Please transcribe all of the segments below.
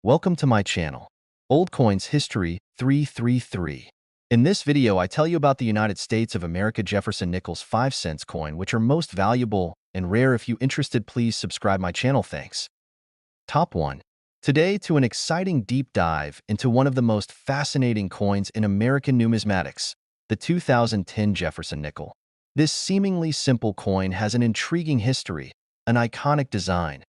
Welcome to my channel, Old Coins History 333. In this video, I tell you about the United States of America Jefferson Nichols 5-cent coin, which are most valuable and rare. If you interested, please subscribe my channel. Thanks. Top 1. Today, to an exciting deep dive into one of the most fascinating coins in American numismatics, the 2010 Jefferson nickel. This seemingly simple coin has an intriguing history, an iconic design,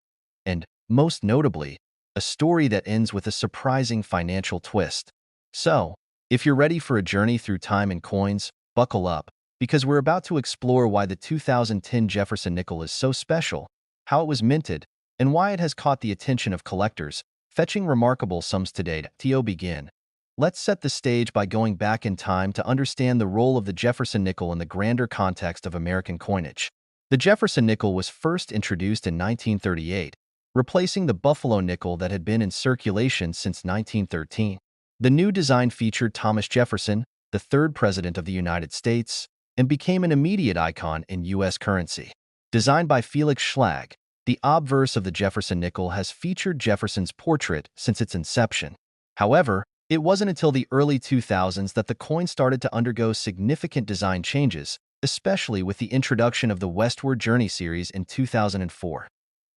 and, most notably, a story that ends with a surprising financial twist. So, if you're ready for a journey through time and coins, buckle up, because we're about to explore why the 2010 Jefferson nickel is so special, how it was minted, and why it has caught the attention of collectors, fetching remarkable sums today. To begin, let's set the stage by going back in time to understand the role of the Jefferson nickel in the grander context of American coinage. The Jefferson nickel was first introduced in 1938, replacing the Buffalo nickel that had been in circulation since 1913. The new design featured Thomas Jefferson, the third president of the United States, and became an immediate icon in U.S. currency. Designed by Felix Schlag, the obverse of the Jefferson nickel has featured Jefferson's portrait since its inception. However, it wasn't until the early 2000s that the coin started to undergo significant design changes, especially with the introduction of the Westward Journey series in 2004.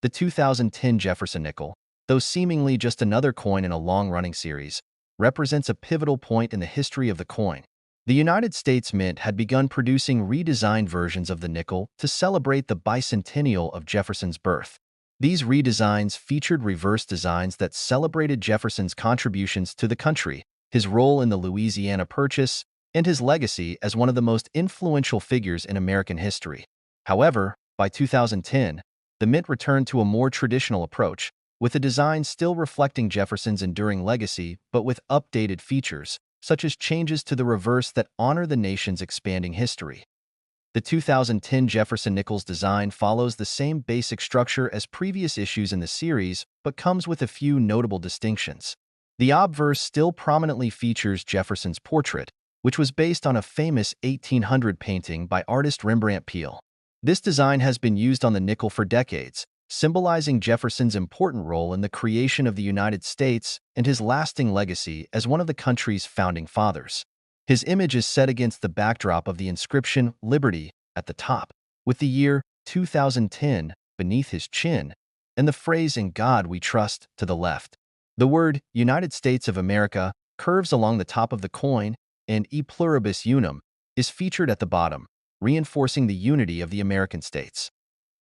The 2010 Jefferson nickel, though seemingly just another coin in a long-running series, represents a pivotal point in the history of the coin. The United States Mint had begun producing redesigned versions of the nickel to celebrate the bicentennial of Jefferson's birth. These redesigns featured reverse designs that celebrated Jefferson's contributions to the country, his role in the Louisiana Purchase, and his legacy as one of the most influential figures in American history. However, by 2010, the Mint returned to a more traditional approach, with the design still reflecting Jefferson's enduring legacy but with updated features, such as changes to the reverse that honor the nation's expanding history. The 2010 Jefferson nickel's design follows the same basic structure as previous issues in the series but comes with a few notable distinctions. The obverse still prominently features Jefferson's portrait, which was based on a famous 1800 painting by artist Rembrandt Peale. This design has been used on the nickel for decades, symbolizing Jefferson's important role in the creation of the United States and his lasting legacy as one of the country's founding fathers. His image is set against the backdrop of the inscription Liberty at the top, with the year 2010 beneath his chin, and the phrase "In God We Trust" to the left. The word United States of America curves along the top of the coin, and E pluribus unum is featured at the bottom, reinforcing the unity of the American states.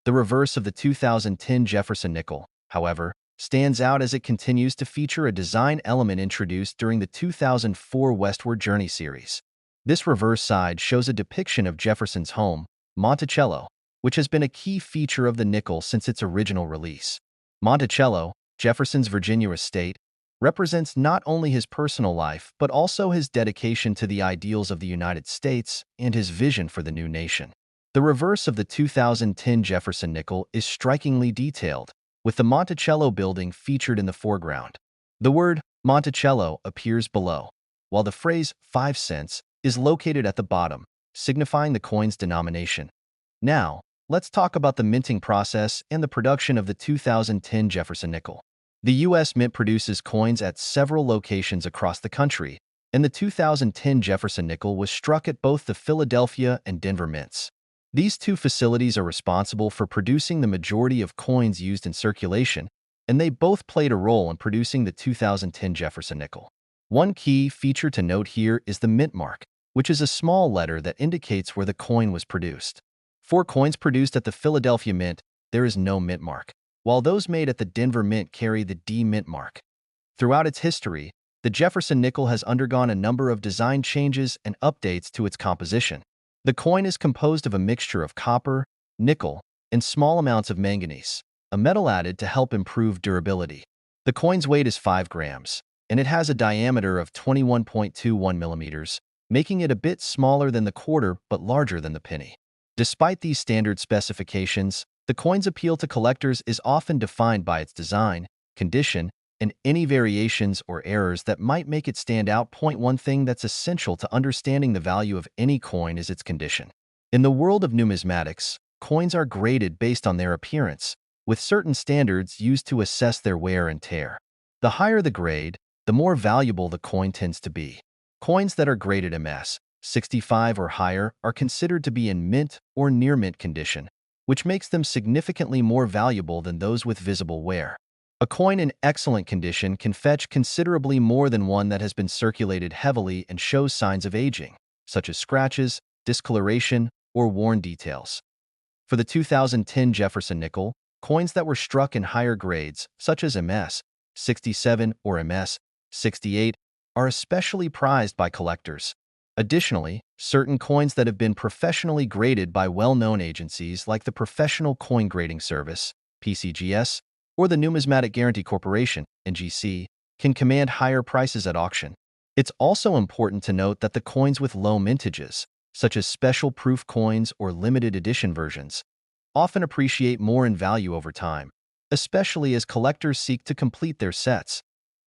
The reverse of the 2010 Jefferson nickel, however, stands out as it continues to feature a design element introduced during the 2004 Westward Journey series. This reverse side shows a depiction of Jefferson's home, Monticello, which has been a key feature of the nickel since its original release. Monticello, Jefferson's Virginia estate, represents not only his personal life but also his dedication to the ideals of the United States and his vision for the new nation. The reverse of the 2010 Jefferson nickel is strikingly detailed, with the Monticello building featured in the foreground. The word Monticello appears below, while the phrase 5 cents is located at the bottom, signifying the coin's denomination. Now, let's talk about the minting process and the production of the 2010 Jefferson nickel. The U.S. Mint produces coins at several locations across the country, and the 2010 Jefferson nickel was struck at both the Philadelphia and Denver mints. These two facilities are responsible for producing the majority of coins used in circulation, and they both played a role in producing the 2010 Jefferson nickel. One key feature to note here is the mint mark, which is a small letter that indicates where the coin was produced. For coins produced at the Philadelphia Mint, there is no mint mark, while those made at the Denver Mint carry the D mint mark. Throughout its history, the Jefferson nickel has undergone a number of design changes and updates to its composition. The coin is composed of a mixture of copper, nickel, and small amounts of manganese, a metal added to help improve durability. The coin's weight is 5 grams, and it has a diameter of 21.21 millimeters, making it a bit smaller than the quarter but larger than the penny. Despite these standard specifications, the coin's appeal to collectors is often defined by its design, condition, and any variations or errors that might make it stand out. One thing that's essential to understanding the value of any coin is its condition. In the world of numismatics, coins are graded based on their appearance, with certain standards used to assess their wear and tear. The higher the grade, the more valuable the coin tends to be. Coins that are graded MS 65 or higher are considered to be in mint or near mint condition, which makes them significantly more valuable than those with visible wear. A coin in excellent condition can fetch considerably more than one that has been circulated heavily and shows signs of aging, such as scratches, discoloration, or worn details. For the 2010 Jefferson nickel, coins that were struck in higher grades, such as MS 67 or MS 68, are especially prized by collectors. Additionally, certain coins that have been professionally graded by well-known agencies like the Professional Coin Grading Service, PCGS, or the Numismatic Guarantee Corporation, NGC, can command higher prices at auction. It's also important to note that the coins with low mintages, such as special proof coins or limited edition versions, often appreciate more in value over time, especially as collectors seek to complete their sets.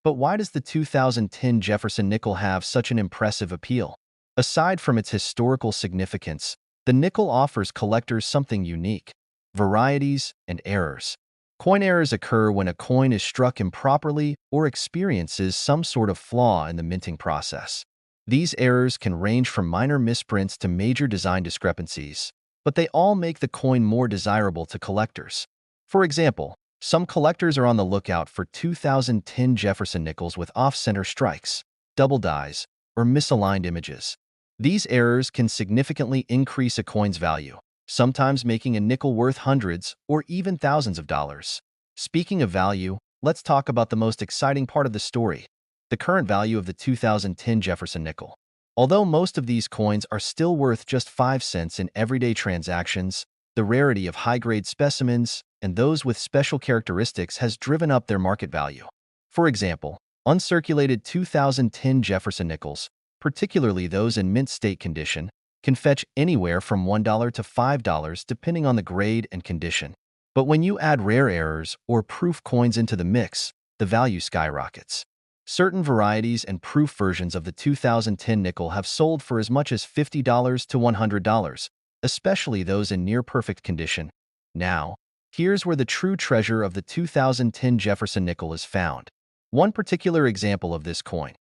But why does the 2010 Jefferson nickel have such an impressive appeal? Aside from its historical significance, the nickel offers collectors something unique: varieties and errors. Coin errors occur when a coin is struck improperly or experiences some sort of flaw in the minting process. These errors can range from minor misprints to major design discrepancies, but they all make the coin more desirable to collectors. For example, some collectors are on the lookout for 2010 Jefferson nickels with off-center strikes, double dies, or misaligned images. These errors can significantly increase a coin's value, sometimes making a nickel worth hundreds or even thousands of dollars. Speaking of value, let's talk about the most exciting part of the story: the current value of the 2010 Jefferson nickel. Although most of these coins are still worth just 5 cents in everyday transactions, the rarity of high-grade specimens and those with special characteristics has driven up their market value. For example, uncirculated 2010 Jefferson nickels, particularly those in mint state condition, can fetch anywhere from $1 to $5 depending on the grade and condition. But when you add rare errors or proof coins into the mix, the value skyrockets. Certain varieties and proof versions of the 2010 nickel have sold for as much as $50 to $100, especially those in near-perfect condition. Now, here's where the true treasure of the 2010 Jefferson nickel is found. One particular example of this coin: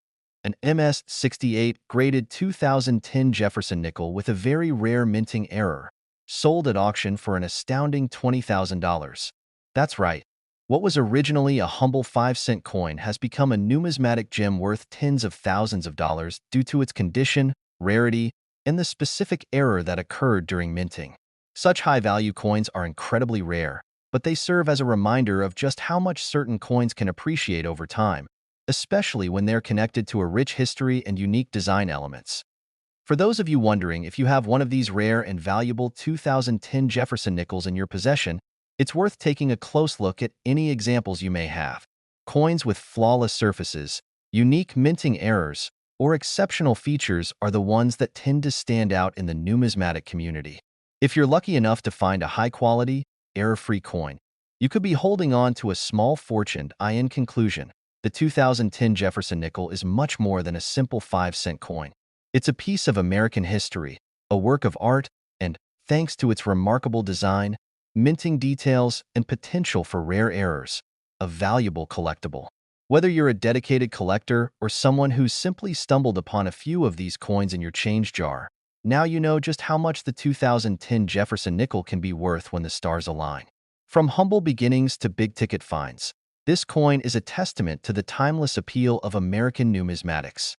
an MS-68 graded 2010 Jefferson nickel with a very rare minting error, sold at auction for an astounding $20,000. That's right. What was originally a humble 5-cent coin has become a numismatic gem worth tens of thousands of dollars due to its condition, rarity, and the specific error that occurred during minting. Such high-value coins are incredibly rare, but they serve as a reminder of just how much certain coins can appreciate over time, especially when they're connected to a rich history and unique design elements. For those of you wondering if you have one of these rare and valuable 2010 Jefferson nickels in your possession, it's worth taking a close look at any examples you may have. Coins with flawless surfaces, unique minting errors, or exceptional features are the ones that tend to stand out in the numismatic community. If you're lucky enough to find a high-quality, error-free coin, you could be holding on to a small fortune. In conclusion, the 2010 Jefferson nickel is much more than a simple 5-cent coin. It's a piece of American history, a work of art, and, thanks to its remarkable design, minting details, and potential for rare errors, a valuable collectible. Whether you're a dedicated collector or someone who's simply stumbled upon a few of these coins in your change jar, now you know just how much the 2010 Jefferson nickel can be worth when the stars align. From humble beginnings to big-ticket finds, this coin is a testament to the timeless appeal of American numismatics.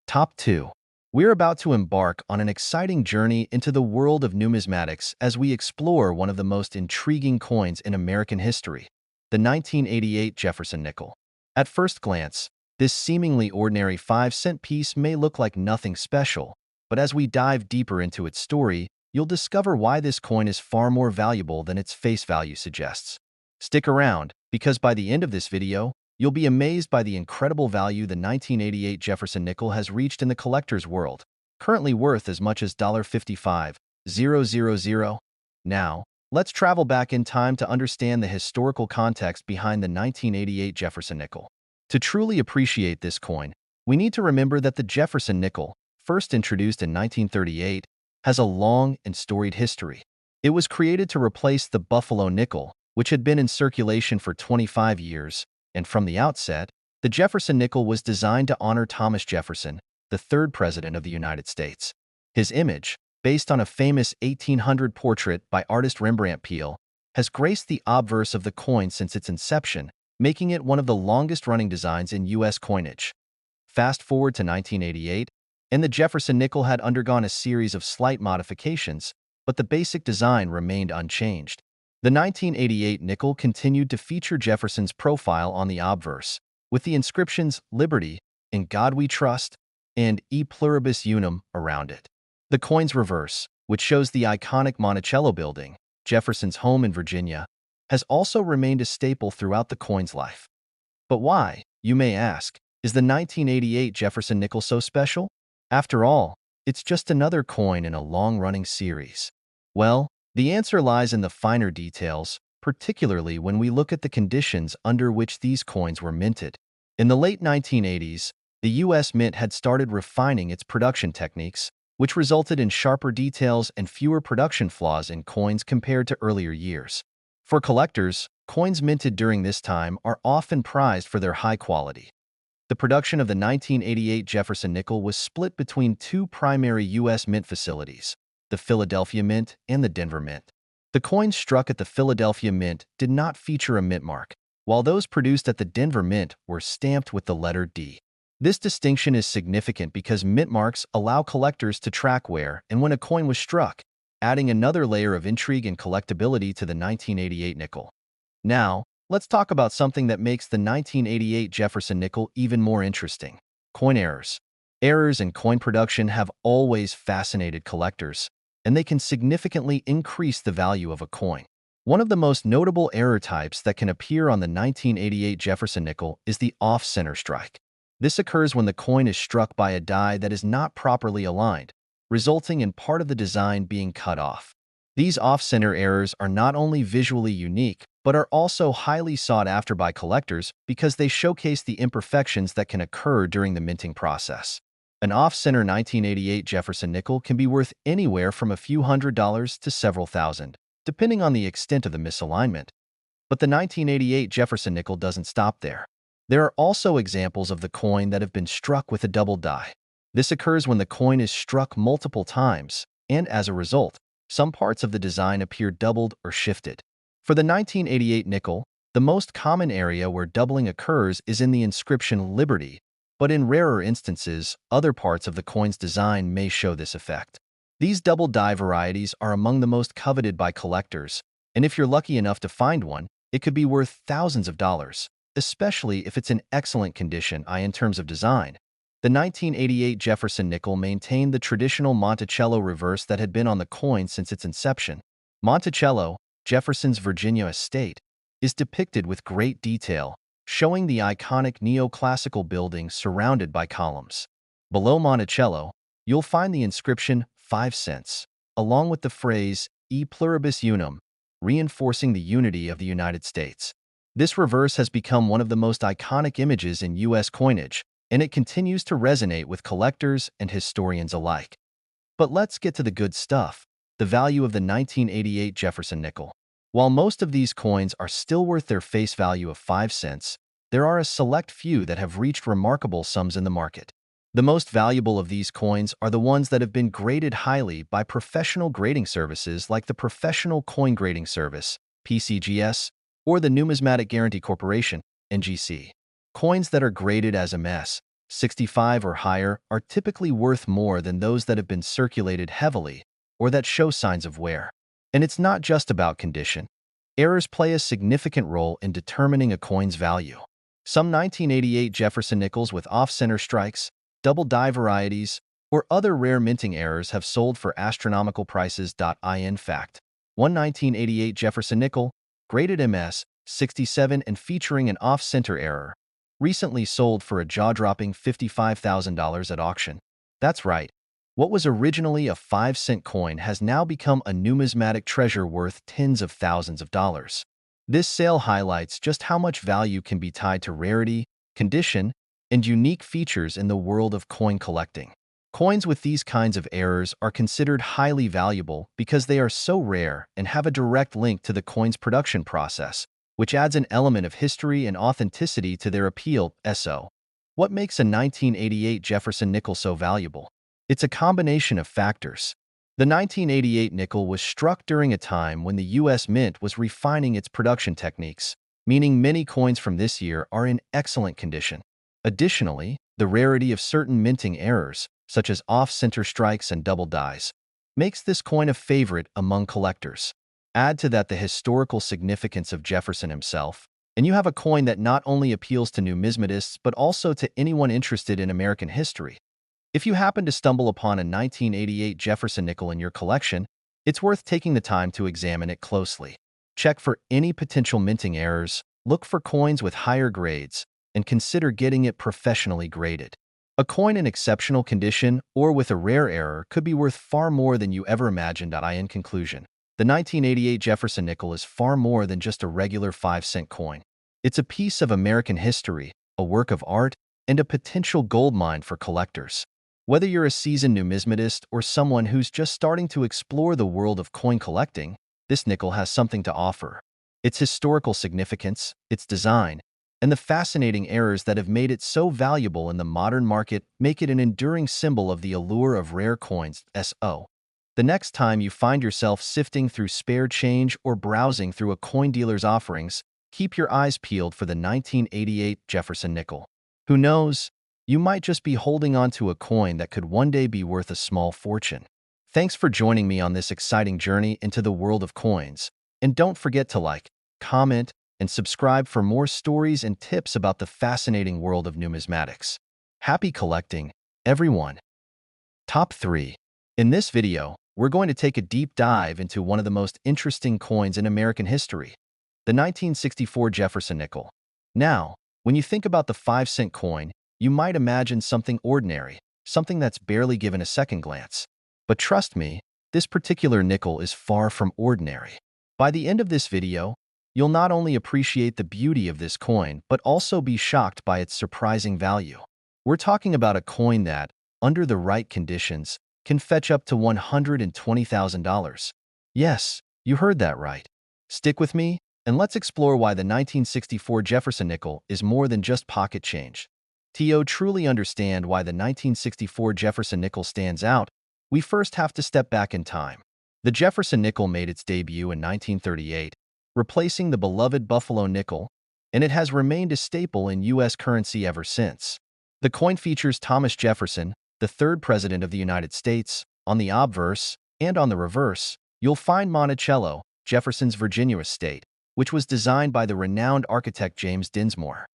Top 2. We're about to embark on an exciting journey into the world of numismatics as we explore one of the most intriguing coins in American history, the 1988 Jefferson nickel. At first glance, this seemingly ordinary 5-cent piece may look like nothing special, but as we dive deeper into its story, you'll discover why this coin is far more valuable than its face value suggests. Stick around, because by the end of this video, you'll be amazed by the incredible value the 1988 Jefferson nickel has reached in the collector's world, currently worth as much as $55,000. Now, let's travel back in time to understand the historical context behind the 1988 Jefferson nickel. To truly appreciate this coin, we need to remember that the Jefferson nickel, first introduced in 1938, has a long and storied history. It was created to replace the Buffalo nickel, which had been in circulation for 25 years, And from the outset, the Jefferson nickel was designed to honor Thomas Jefferson, the third president of the United States. His image, based on a famous 1800 portrait by artist Rembrandt Peale, has graced the obverse of the coin since its inception, making it one of the longest-running designs in U.S. coinage. Fast forward to 1988, and the Jefferson nickel had undergone a series of slight modifications, but the basic design remained unchanged. The 1988 nickel continued to feature Jefferson's profile on the obverse, with the inscriptions "Liberty," "In God We Trust," and "E pluribus unum" around it. The coin's reverse, which shows the iconic Monticello building, Jefferson's home in Virginia, has also remained a staple throughout the coin's life. But why, you may ask, is the 1988 Jefferson nickel so special? After all, it's just another coin in a long-running series. Well, the answer lies in the finer details, particularly when we look at the conditions under which these coins were minted. In the late 1980s, the U.S. Mint had started refining its production techniques, which resulted in sharper details and fewer production flaws in coins compared to earlier years. For collectors, coins minted during this time are often prized for their high quality. The production of the 1988 Jefferson nickel was split between two primary U.S. mint facilities, the Philadelphia Mint and the Denver Mint. The coins struck at the Philadelphia Mint did not feature a mint mark, while those produced at the Denver Mint were stamped with the letter D. This distinction is significant because mint marks allow collectors to track where and when a coin was struck, adding another layer of intrigue and collectability to the 1988 nickel. Now, let's talk about something that makes the 1988 Jefferson nickel even more interesting: coin errors. Errors in coin production have always fascinated collectors, and they can significantly increase the value of a coin. One of the most notable error types that can appear on the 1988 Jefferson nickel is the off-center strike. This occurs when the coin is struck by a die that is not properly aligned, resulting in part of the design being cut off. These off-center errors are not only visually unique, but are also highly sought after by collectors because they showcase the imperfections that can occur during the minting process. An off-center 1988 Jefferson nickel can be worth anywhere from a few $100s to several thousand, depending on the extent of the misalignment. But the 1988 Jefferson nickel doesn't stop there. There are also examples of the coin that have been struck with a double die. This occurs when the coin is struck multiple times, and as a result, some parts of the design appear doubled or shifted. For the 1988 nickel, the most common area where doubling occurs is in the inscription "Liberty," but in rarer instances, other parts of the coin's design may show this effect. These double die varieties are among the most coveted by collectors, and if you're lucky enough to find one, it could be worth thousands of dollars, especially if it's in excellent condition in terms of design. The 1988 Jefferson nickel maintained the traditional Monticello reverse that had been on the coin since its inception. Monticello, Jefferson's Virginia estate, is depicted with great detail, showing the iconic neoclassical building surrounded by columns. Below Monticello, you'll find the inscription 5 cents, along with the phrase "E pluribus unum," reinforcing the unity of the United States. This reverse has become one of the most iconic images in U.S. coinage, and it continues to resonate with collectors and historians alike. But let's get to the good stuff: the value of the 1988 Jefferson nickel. While most of these coins are still worth their face value of 5 cents, there are a select few that have reached remarkable sums in the market. The most valuable of these coins are the ones that have been graded highly by professional grading services like the Professional Coin Grading Service, PCGS, or the Numismatic Guarantee Corporation, NGC. Coins that are graded as MS 65 or higher are typically worth more than those that have been circulated heavily or that show signs of wear. And it's not just about condition. Errors play a significant role in determining a coin's value. Some 1988 Jefferson nickels with off-center strikes, double die varieties, or other rare minting errors have sold for astronomical prices. In fact, one 1988 Jefferson nickel, graded MS 67 and featuring an off-center error, recently sold for a jaw-dropping $55,000 at auction. That's right. What was originally a 5-cent coin has now become a numismatic treasure worth tens of thousands of dollars. This sale highlights just how much value can be tied to rarity, condition, and unique features in the world of coin collecting. Coins with these kinds of errors are considered highly valuable because they are so rare and have a direct link to the coin's production process, which adds an element of history and authenticity to their appeal. What makes a 1988 Jefferson nickel so valuable? It's a combination of factors. The 1988 nickel was struck during a time when the U.S. Mint was refining its production techniques, meaning many coins from this year are in excellent condition. Additionally, the rarity of certain minting errors, such as off-center strikes and double dies, makes this coin a favorite among collectors. Add to that the historical significance of Jefferson himself, and you have a coin that not only appeals to numismatists but also to anyone interested in American history. If you happen to stumble upon a 1988 Jefferson nickel in your collection, it's worth taking the time to examine it closely. Check for any potential minting errors, look for coins with higher grades, and consider getting it professionally graded. A coin in exceptional condition or with a rare error could be worth far more than you ever imagined. In conclusion, the 1988 Jefferson nickel is far more than just a regular 5-cent coin. It's a piece of American history, a work of art, and a potential goldmine for collectors. Whether you're a seasoned numismatist or someone who's just starting to explore the world of coin collecting, this nickel has something to offer. Its historical significance, its design, and the fascinating errors that have made it so valuable in the modern market make it an enduring symbol of the allure of rare coins. The next time you find yourself sifting through spare change or browsing through a coin dealer's offerings, keep your eyes peeled for the 1988 Jefferson nickel. Who knows? You might just be holding on to a coin that could one day be worth a small fortune. Thanks for joining me on this exciting journey into the world of coins. And don't forget to like, comment, and subscribe for more stories and tips about the fascinating world of numismatics. Happy collecting, everyone! Top 3. In this video, we're going to take a deep dive into one of the most interesting coins in American history, the 1964 Jefferson nickel. Now, when you think about the 5-cent coin, you might imagine something ordinary, something that's barely given a second glance. But trust me, this particular nickel is far from ordinary. By the end of this video, you'll not only appreciate the beauty of this coin, but also be shocked by its surprising value. We're talking about a coin that, under the right conditions, can fetch up to $120,000. Yes, you heard that right. Stick with me, and let's explore why the 1964 Jefferson nickel is more than just pocket change. To truly understand why the 1964 Jefferson nickel stands out, we first have to step back in time. The Jefferson nickel made its debut in 1938, replacing the beloved Buffalo nickel, and it has remained a staple in U.S. currency ever since. The coin features Thomas Jefferson, the third president of the United States. On the obverse, and on the reverse, you'll find Monticello, Jefferson's Virginia estate, which was designed by the renowned architect James Dinsmore.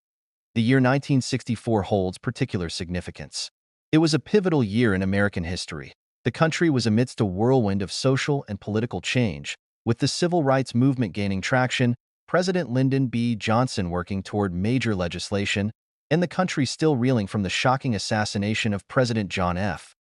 The year 1964 holds particular significance. It was a pivotal year in American history. The country was amidst a whirlwind of social and political change, with the civil rights movement gaining traction, President Lyndon B. Johnson working toward major legislation, and the country still reeling from the shocking assassination of President John F.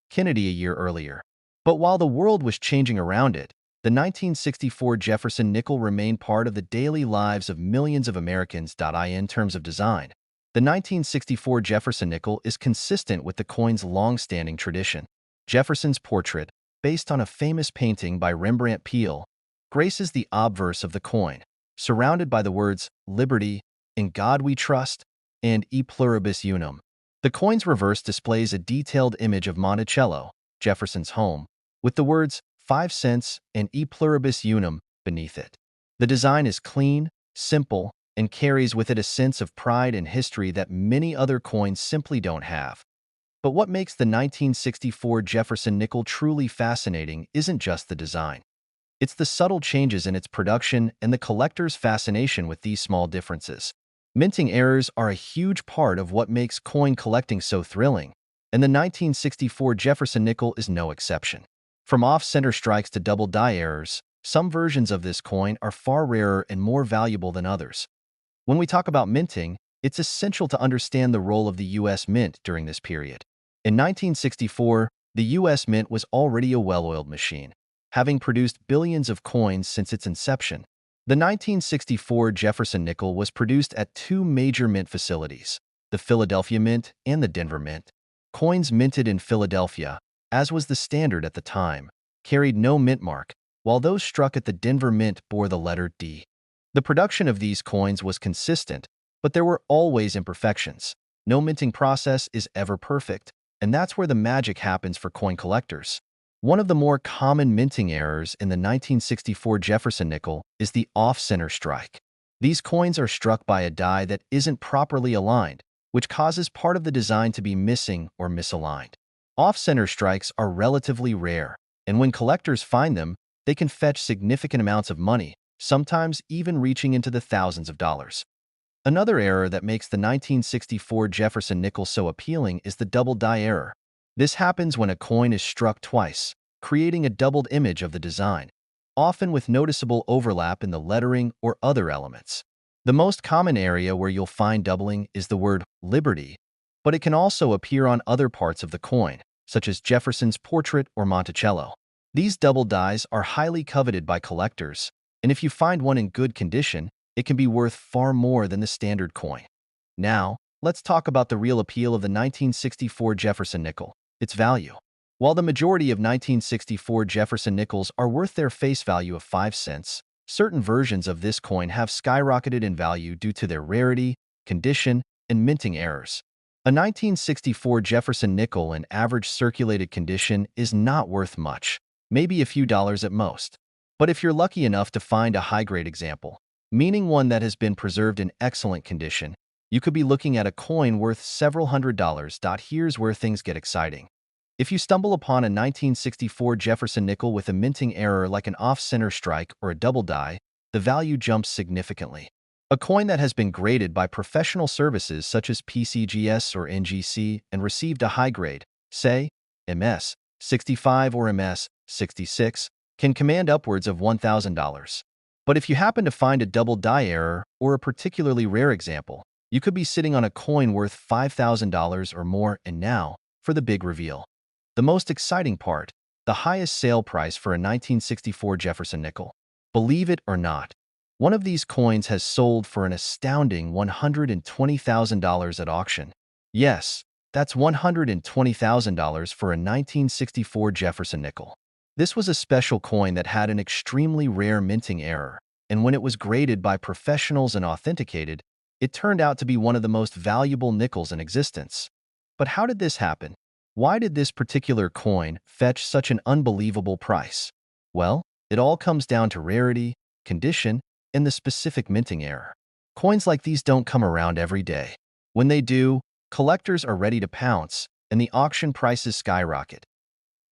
Kennedy a year earlier. But while the world was changing around it, the 1964 Jefferson nickel remained part of the daily lives of millions of Americans. In terms of design, the 1964 Jefferson nickel is consistent with the coin's long-standing tradition. Jefferson's portrait, based on a famous painting by Rembrandt Peale, graces the obverse of the coin, surrounded by the words "Liberty," "In God We Trust," and "E pluribus unum." The coin's reverse displays a detailed image of Monticello, Jefferson's home, with the words 5 cents and "E pluribus unum" beneath it. The design is clean, simple, and carries with it a sense of pride and history that many other coins simply don't have. But what makes the 1964 Jefferson nickel truly fascinating isn't just the design. It's the subtle changes in its production and the collector's fascination with these small differences. Minting errors are a huge part of what makes coin collecting so thrilling, and the 1964 Jefferson nickel is no exception. From off-center strikes to double die errors, some versions of this coin are far rarer and more valuable than others. When we talk about minting, it's essential to understand the role of the U.S. Mint during this period. In 1964, the U.S. Mint was already a well-oiled machine, having produced billions of coins since its inception. The 1964 Jefferson nickel was produced at two major mint facilities, the Philadelphia Mint and the Denver Mint. Coins minted in Philadelphia, as was the standard at the time, carried no mint mark, while those struck at the Denver Mint bore the letter D. The production of these coins was consistent, but there were always imperfections. No minting process is ever perfect, and that's where the magic happens for coin collectors. One of the more common minting errors in the 1964 Jefferson nickel is the off-center strike. These coins are struck by a die that isn't properly aligned, which causes part of the design to be missing or misaligned. Off-center strikes are relatively rare, and when collectors find them, they can fetch significant amounts of money, sometimes even reaching into the thousands of dollars. Another error that makes the 1964 Jefferson nickel so appealing is the double die error. This happens when a coin is struck twice, creating a doubled image of the design, often with noticeable overlap in the lettering or other elements. The most common area where you'll find doubling is the word Liberty, but it can also appear on other parts of the coin, such as Jefferson's portrait or Monticello. These double dies are highly coveted by collectors, and if you find one in good condition, it can be worth far more than the standard coin. Now, let's talk about the real appeal of the 1964 Jefferson nickel, its value. While the majority of 1964 Jefferson nickels are worth their face value of 5 cents, certain versions of this coin have skyrocketed in value due to their rarity, condition, and minting errors. A 1964 Jefferson nickel in average circulated condition is not worth much, maybe a few dollars at most. But if you're lucky enough to find a high-grade example, meaning one that has been preserved in excellent condition, you could be looking at a coin worth several $100s. Here's where things get exciting. If you stumble upon a 1964 Jefferson nickel with a minting error like an off-center strike or a double die, the value jumps significantly. A coin that has been graded by professional services such as PCGS or NGC and received a high grade, say, MS 65 or MS 66, can command upwards of $1,000. But if you happen to find a double die error or a particularly rare example, you could be sitting on a coin worth $5,000 or more. And now, for the big reveal. The most exciting part, the highest sale price for a 1964 Jefferson nickel. Believe it or not, one of these coins has sold for an astounding $120,000 at auction. Yes, that's $120,000 for a 1964 Jefferson nickel. This was a special coin that had an extremely rare minting error, and when it was graded by professionals and authenticated, it turned out to be one of the most valuable nickels in existence. But how did this happen? Why did this particular coin fetch such an unbelievable price? Well, it all comes down to rarity, condition, and the specific minting error. Coins like these don't come around every day. When they do, collectors are ready to pounce, and the auction prices skyrocket.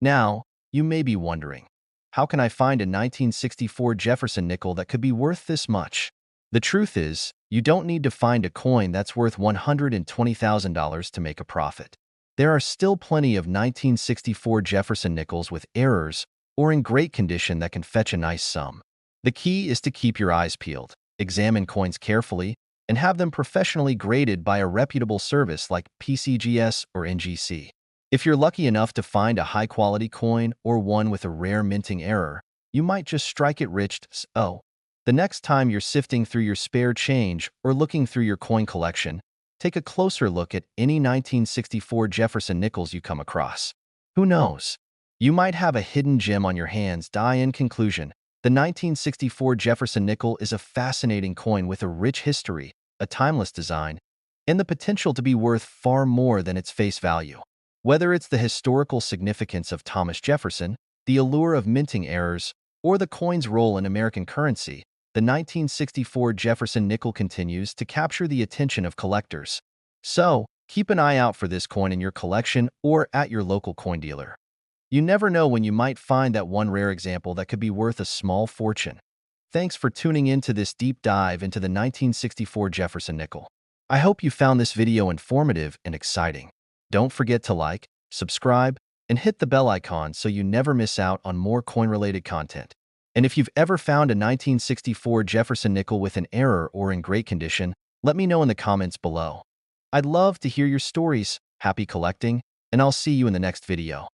Now, you may be wondering, how can I find a 1964 Jefferson nickel that could be worth this much? The truth is, you don't need to find a coin that's worth $120,000 to make a profit. There are still plenty of 1964 Jefferson nickels with errors or in great condition that can fetch a nice sum. The key is to keep your eyes peeled, examine coins carefully, and have them professionally graded by a reputable service like PCGS or NGC. If you're lucky enough to find a high-quality coin or one with a rare minting error, you might just strike it rich. So, the next time you're sifting through your spare change or looking through your coin collection, take a closer look at any 1964 Jefferson nickels you come across. Who knows? You might have a hidden gem on your hands. In conclusion, the 1964 Jefferson nickel is a fascinating coin with a rich history, a timeless design, and the potential to be worth far more than its face value. Whether it's the historical significance of Thomas Jefferson, the allure of minting errors, or the coin's role in American currency, the 1964 Jefferson nickel continues to capture the attention of collectors. So, keep an eye out for this coin in your collection or at your local coin dealer. You never know when you might find that one rare example that could be worth a small fortune. Thanks for tuning in to this deep dive into the 1964 Jefferson nickel. I hope you found this video informative and exciting. Don't forget to like, subscribe, and hit the bell icon so you never miss out on more coin-related content. And if you've ever found a 1964 Jefferson nickel with an error or in great condition, let me know in the comments below. I'd love to hear your stories. Happy collecting, and I'll see you in the next video.